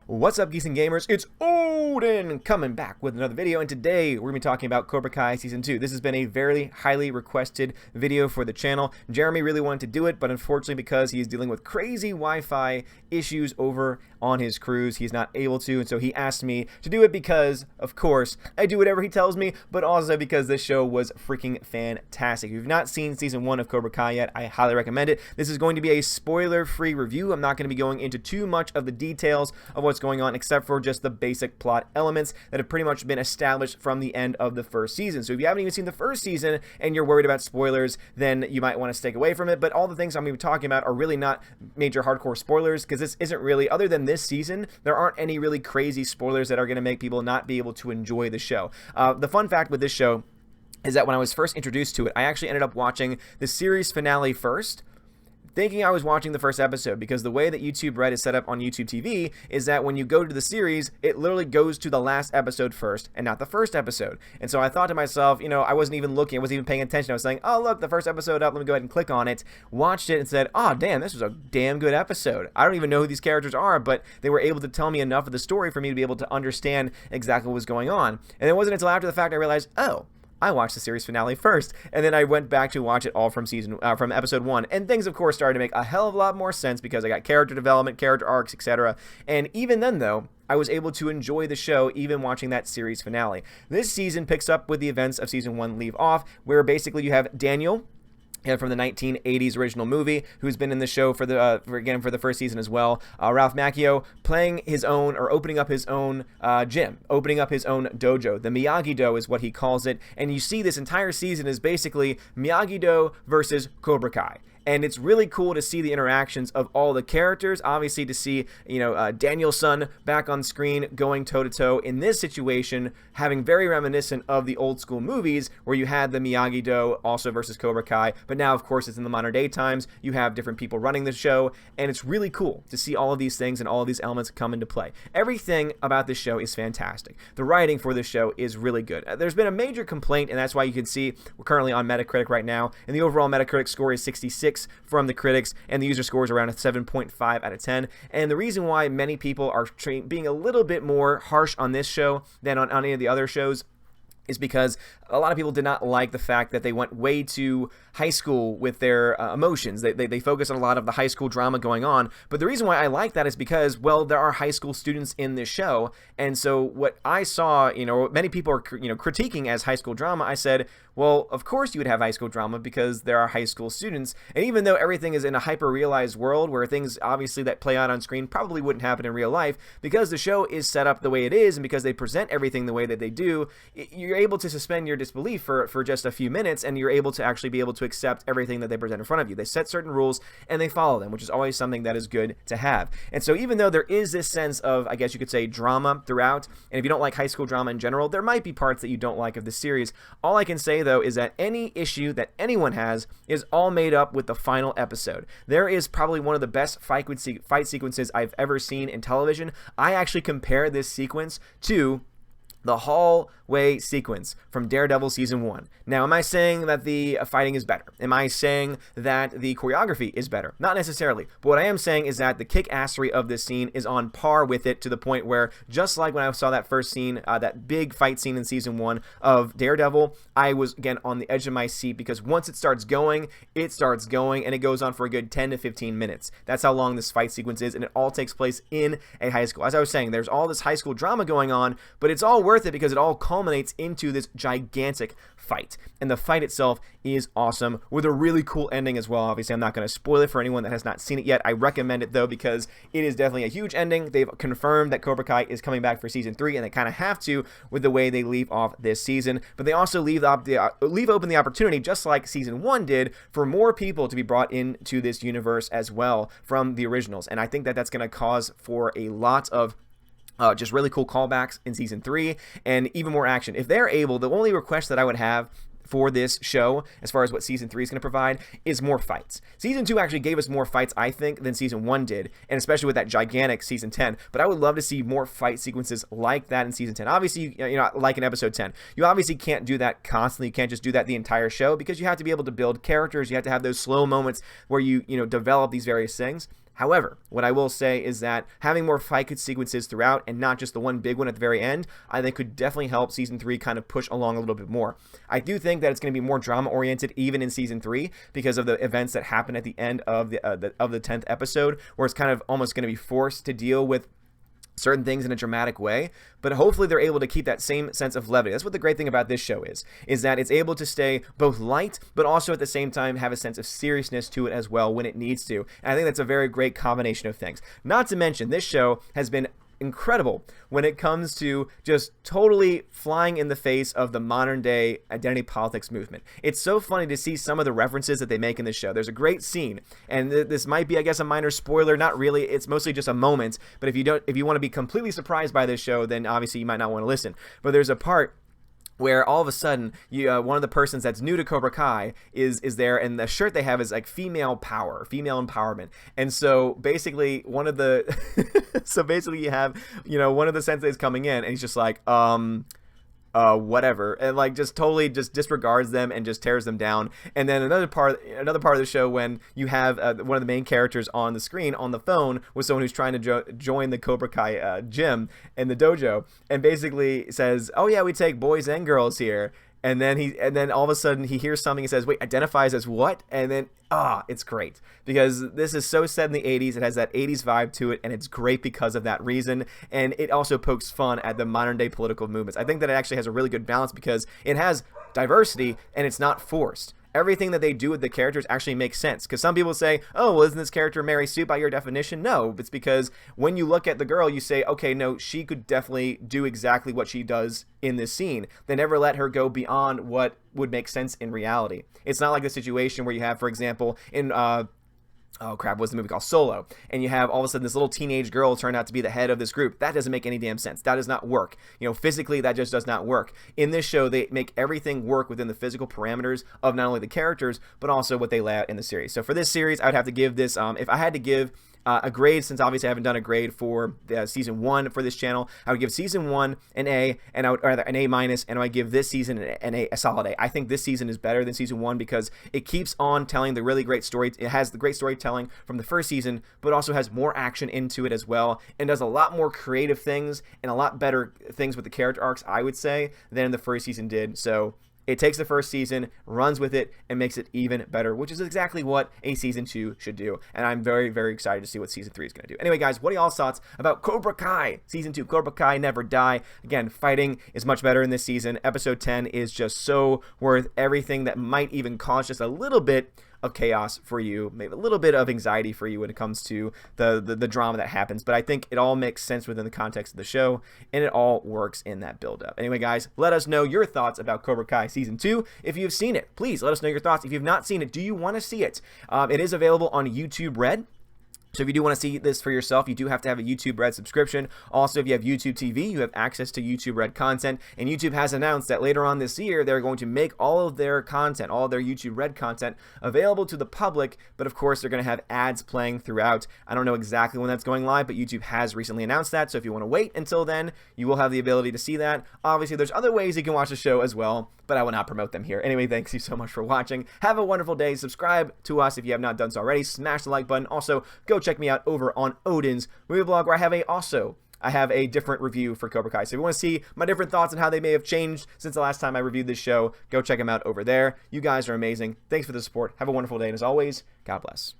What's up, geeks and gamers? It's Odin coming back with another video, and today we're going to be talking about Cobra Kai Season 2. This has been a very highly requested video for the channel. Jeremy really wanted to do it, but unfortunately because he's dealing with crazy Wi-Fi issues over on his cruise, he's not able to, and so he asked me to do it because, of course, I do whatever he tells me, but also because this show was freaking fantastic. If you've not seen Season 1 of Cobra Kai yet, I highly recommend it. This is going to be a spoiler-free review. I'm not going to be going into too much of the details of what's going on, except for just the basic plot elements that have pretty much been established from the end of the first season. So if you haven't even seen the first season and you're worried about spoilers, then you might want to stick away from it. But all the things I'm going to be talking about are really not major hardcore spoilers, because this isn't really, other than this season, there aren't any really crazy spoilers that are going to make people not be able to enjoy the show. The fun fact with this show is that when I was first introduced to it, I actually ended up watching the series finale first, thinking I was watching the first episode, because the way that YouTube Red is set up on YouTube TV is that when you go to the series, it literally goes to the last episode first and not the first episode. And so I thought to myself, you know, I wasn't even looking, I wasn't even paying attention. I was saying, oh, look, the first episode up, let me go ahead and click on it, watched it, and said, oh, damn, this was a damn good episode. I don't even know who these characters are, but they were able to tell me enough of the story for me to be able to understand exactly what was going on. And it wasn't until after the fact I realized, oh, I watched the series finale first, and then I went back to watch it all from from episode 1, and things of course started to make a hell of a lot more sense because I got character development, character arcs, etc. And even then though, I was able to enjoy the show even watching that series finale. This season picks up with the events of season 1 leave off, where basically you have Daniel from the 1980s original movie, who's been in the show for the for the first season as well. Ralph Macchio playing his own, or opening up his own gym, opening up his own dojo. The Miyagi-Do is what he calls it, and you see this entire season is basically Miyagi-Do versus Cobra Kai. And it's really cool to see the interactions of all the characters. Obviously, to see, you know, Daniel's son back on screen going toe-to-toe in this situation, having very reminiscent of the old school movies where you had the Miyagi-Do also versus Cobra Kai. But now, of course, it's in the modern day times. You have different people running the show, and it's really cool to see all of these things and all of these elements come into play. Everything about this show is fantastic. The writing for this show is really good. There's been a major complaint, and that's why you can see we're currently on Metacritic right now, and the overall Metacritic score is 66 from the critics, and the user score is around a 7.5 out of 10. And the reason why many people are being a little bit more harsh on this show than on any of the other shows is because a lot of people did not like the fact that they went way too high school with their emotions. They focus on a lot of the high school drama going on. But the reason why I like that is because, well, there are high school students in this show. And so what I saw, you know, many people are, you know, critiquing as high school drama. I said, well, of course you would have high school drama because there are high school students. And even though everything is in a hyper-realized world where things obviously that play out on screen probably wouldn't happen in real life, because the show is set up the way it is and because they present everything the way that they do, you're able to suspend your disbelief for just a few minutes, and you're able to actually be able to accept everything that they present in front of you. They set certain rules and they follow them, which is always something that is good to have. And so even though there is this sense of, I guess you could say, drama throughout, and if you don't like high school drama in general, there might be parts that you don't like of the series. All I can say though is that any issue that anyone has is all made up with the final episode. There is probably one of the best fight sequences I've ever seen in television. I actually compare this sequence to the hallway sequence from Daredevil Season 1. Now, am I saying that the fighting is better? Am I saying that the choreography is better? Not necessarily. But what I am saying is that the kick-assery of this scene is on par with it, to the point where, just like when I saw that first scene, that big fight scene in Season 1 of Daredevil, I was, again, on the edge of my seat, because once it starts going, and it goes on for a good 10 to 15 minutes. That's how long this fight sequence is, and it all takes place in a high school. As I was saying, there's all this high school drama going on, but it's all worth it because it all culminates into this gigantic fight. And the fight itself is awesome, with a really cool ending as well. Obviously, I'm not going to spoil it for anyone that has not seen it yet. I recommend it though, because it is definitely a huge ending. They've confirmed that Cobra Kai is coming back for Season 3, and they kind of have to with the way they leave off this season. But they also leave open the opportunity, just like Season 1 did, for more people to be brought into this universe as well from the originals. And I think that that's going to cause for a lot of just really cool callbacks in Season 3, and even more action. If they're able, the only request that I would have for this show, as far as what Season 3 is going to provide, is more fights. Season 2 actually gave us more fights, I think, than Season 1 did, and especially with that gigantic Season 10, but I would love to see more fight sequences like that in Season 10. Obviously, you know, like in Episode 10, you obviously can't do that constantly. You can't just do that the entire show, because you have to be able to build characters. You have to have those slow moments where you develop these various things. However, what I will say is that having more fight sequences throughout and not just the one big one at the very end, I think could definitely help Season 3 kind of push along a little bit more. I do think that it's going to be more drama-oriented even in Season 3 because of the events that happen at the end of the 10th episode, where it's kind of almost going to be forced to deal with certain things in a dramatic way, but hopefully they're able to keep that same sense of levity. That's what the great thing about this show is that it's able to stay both light, but also at the same time have a sense of seriousness to it as well when it needs to. And I think that's a very great combination of things. Not to mention, this show has been incredible when it comes to just totally flying in the face of the modern day identity politics movement. It's so funny to see some of the references that they make in this show. There's a great scene, and this might be, I guess, a minor spoiler. Not really. It's mostly just a moment. But if you want to be completely surprised by this show, then obviously you might not want to listen. But there's a part where all of a sudden, one of the persons that's new to Cobra Kai is there, and the shirt they have is like female power, female empowerment. And so basically, one of the you have one of the senseis coming in, and he's just like, whatever, and like just totally just disregards them and just tears them down. And then another part of the show, when you have one of the main characters on the screen on the phone with someone who's trying to join the Cobra Kai gym and the dojo, and basically says, "Oh yeah, we take boys and girls here." And then all of a sudden he hears something and says, "Wait, identifies as what?" And then it's great because this is so set in the 80s. It has that 80s vibe to it, and it's great because of that reason. And it also pokes fun at the modern day political movements. I think that it actually has a really good balance because it has diversity and it's not forced. Everything that they do with the characters actually makes sense. Because some people say, "Oh, well, isn't this character Mary Sue by your definition?" No, it's because when you look at the girl, you say, "Okay, no, she could definitely do exactly what she does in this scene." They never let her go beyond what would make sense in reality. It's not like the situation where you have, for example, in oh crap, what's the movie called? Solo. And you have all of a sudden this little teenage girl turn out to be the head of this group. That doesn't make any damn sense. That does not work. Physically, that just does not work. In this show, they make everything work within the physical parameters of not only the characters, but also what they lay out in the series. So for this series, I would have to give this, if I had to give a grade, since obviously I haven't done a grade for season 1 for this channel, I would give season 1 an A, and I would rather an A minus, and I would give this season a solid A. I think this season is better than season 1 because it keeps on telling the really great story. It has the great storytelling from the first season, but also has more action into it as well, and does a lot more creative things and a lot better things with the character arcs, I would say, than the first season did. So it takes the first season, runs with it, and makes it even better, which is exactly what a season 2 should do. And I'm very, very excited to see what season 3 is going to do. Anyway, guys, what are y'all's thoughts about Cobra Kai season 2? Cobra Kai Never Die. Again, fighting is much better in this season. Episode 10 is just so worth everything that might even cause just a little bit of chaos for you, maybe a little bit of anxiety for you when it comes to the drama that happens. But I think it all makes sense within the context of the show, and it all works in that build-up. Anyway, guys, let us know your thoughts about Cobra Kai Season 2. If you've seen it, please let us know your thoughts. If you've not seen it, do you want to see it? It is available on YouTube Red. So if you do want to see this for yourself, you do have to have a YouTube Red subscription. Also, if you have YouTube TV, you have access to YouTube Red content. And YouTube has announced that later on this year, they're going to make all of their content, all of their YouTube Red content, available to the public. But of course, they're going to have ads playing throughout. I don't know exactly when that's going live, but YouTube has recently announced that. So if you want to wait until then, you will have the ability to see that. Obviously, there's other ways you can watch the show as well, but I will not promote them here. Anyway, thanks you so much for watching. Have a wonderful day. Subscribe to us if you have not done so already. Smash the like button. Also, go check me out over on Odin's movie blog, where I have a different review for Cobra Kai. So if you want to see my different thoughts on how they may have changed since the last time I reviewed this show, go check them out over there. You guys are amazing. Thanks for the support. Have a wonderful day, and as always, God bless.